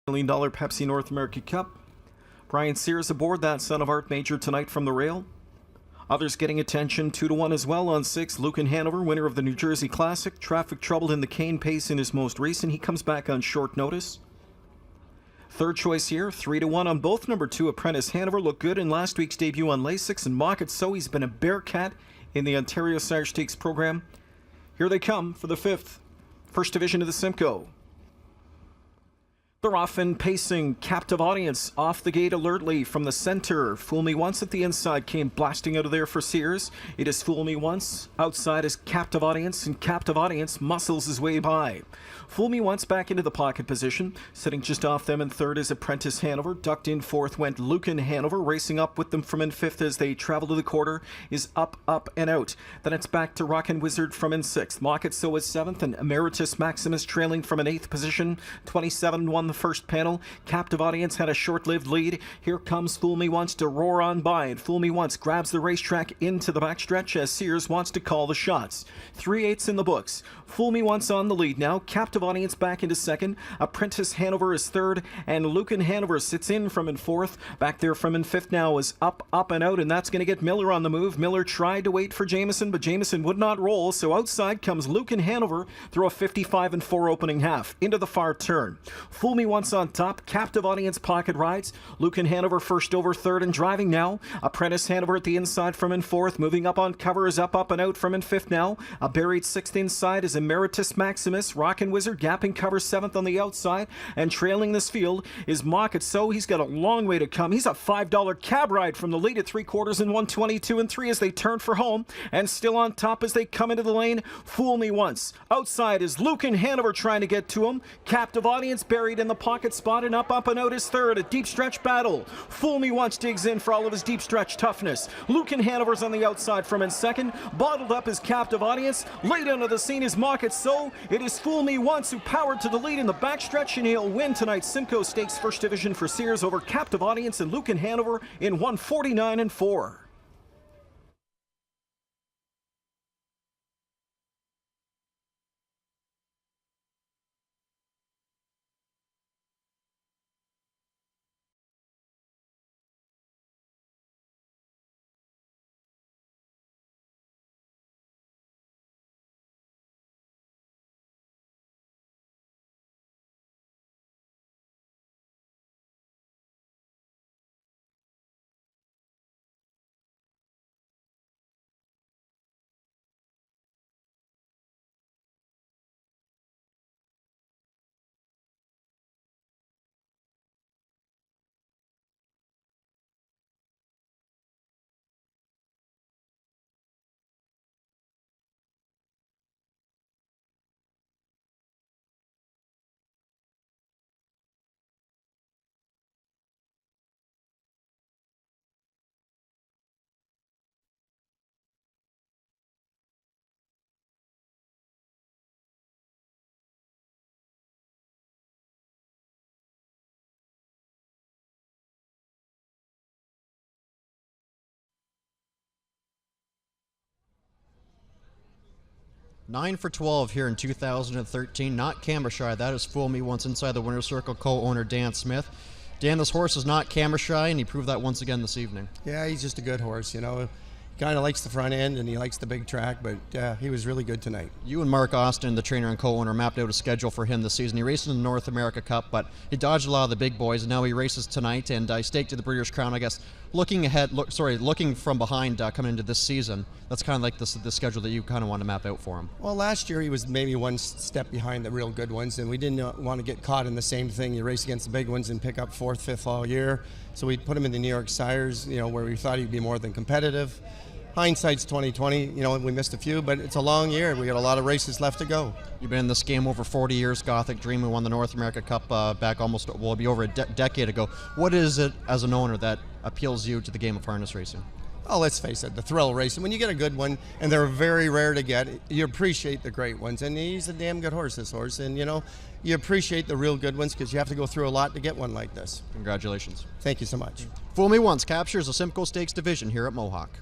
$1 million Pepsi North America Cup. Brian Sears aboard that Son of Art Major tonight from the rail. Others getting attention 2-1 as well on 6. Lucan Hanover, winner of the New Jersey Classic. Traffic troubled in the Cane Pace in his most recent. He comes back on short notice. Third choice here, 3-1 on both. Number 2, Apprentice Hanover, looked good in last week's debut on Lasix. And Mohawk, so he's been a Bearcat in the Ontario Sire Stakes program. Here they come for the 5th. First division of the Simcoe. They're off and pacing. Captive Audience off the gate alertly from the center. Fool Me Once at the inside came blasting out of there for Sears. It is Fool Me Once. Outside is Captive Audience, and Captive Audience muscles his way by. Fool Me Once back into the pocket position. Sitting just off them in third is Apprentice Hanover. Ducked in fourth went Lucan Hanover. Racing up with them from in fifth as they travel to the quarter is Up, Up, and Out. Then it's back to Rockin' Wizard from in sixth. Mocket So is seventh, and Emeritus Maximus trailing from an eighth position. 27 won the first panel. Captive Audience had a short-lived lead. Here comes Fool Me Once to roar on by, and Fool Me Once grabs the racetrack into the backstretch as Sears wants to call the shots. 3/8 in the books. Fool Me Once on the lead now. Captive Audience back into second. Apprentice Hanover is third, and Lucan Hanover sits in from in fourth. Back there from in fifth now is Up, Up, and Out, and that's going to get Miller on the move. Miller tried to wait for Jameson, but Jameson would not roll, so outside comes Lucan Hanover through a 55-4 opening half into the far turn. Fool Me Once on top. Captive Audience pocket rides. Lucan Hanover first over third and driving now. Apprentice Hanover at the inside from in fourth. Moving up on cover is Up, Up, and Out from in fifth now. A buried sixth inside is Emeritus Maximus. Rockin' Wizard gapping cover seventh on the outside. And trailing this field is Mocket So. He's got a long way to come. He's a $5 cab ride from the lead at 3/4 in 122 and 3 as they turn for home. And still on top as they come into the lane. Fool Me Once. Outside is Lucan Hanover trying to get to him. Captive Audience buried in the pocket spot, and Up, Up, and Out is third. A deep stretch battle. Fool Me Once digs in for all of his deep stretch toughness. Lucan Hanover's on the outside from in second. Bottled up is Captive Audience. Laid onto the scene is Mocket So. It is Fool Me Once who powered to the lead in the backstretch, and he'll win tonight's Simcoe Stakes First Division for Sears over Captive Audience and Lucan Hanover in 149 and 4. Nine for 12 here in 2013, not Cambershire. That is Fool Me Once inside the winner's circle, co-owner Dan Smith. Dan, this horse is not Cambershire, and he proved that once again this evening. Yeah, he's just a good horse, you know. Kind of likes the front end and he likes the big track, but he was really good tonight. You and Mark Austin, the trainer and co-owner, mapped out a schedule for him this season. He raced in the North America Cup, but he dodged a lot of the big boys, and now he races tonight, and he staked to the Breeders' Crown. I guess looking from behind coming into this season, that's kind of like the schedule that you kind of want to map out for him. Well, last year he was maybe one step behind the real good ones, and we didn't want to get caught in the same thing. You race against the big ones and pick up fourth, fifth all year. So we put him in the New York Sires, you know, where we thought he'd be more than competitive. Hindsight's 2020, you know, we missed a few, but it's a long year. We got a lot of races left to go. You've been in this game over 40 years, Gothic Dream, who won the North America Cup back almost, well, it'll be over a decade ago. What is it as an owner that appeals you to the game of harness racing? Oh, let's face it, the thrill racing. When you get a good one, and they're very rare to get, you appreciate the great ones. And he's a damn good horse, this horse. And, you know, you appreciate the real good ones because you have to go through a lot to get one like this. Congratulations. Thank you so much. Fool Me Once captures the Simcoe Stakes division here at Mohawk.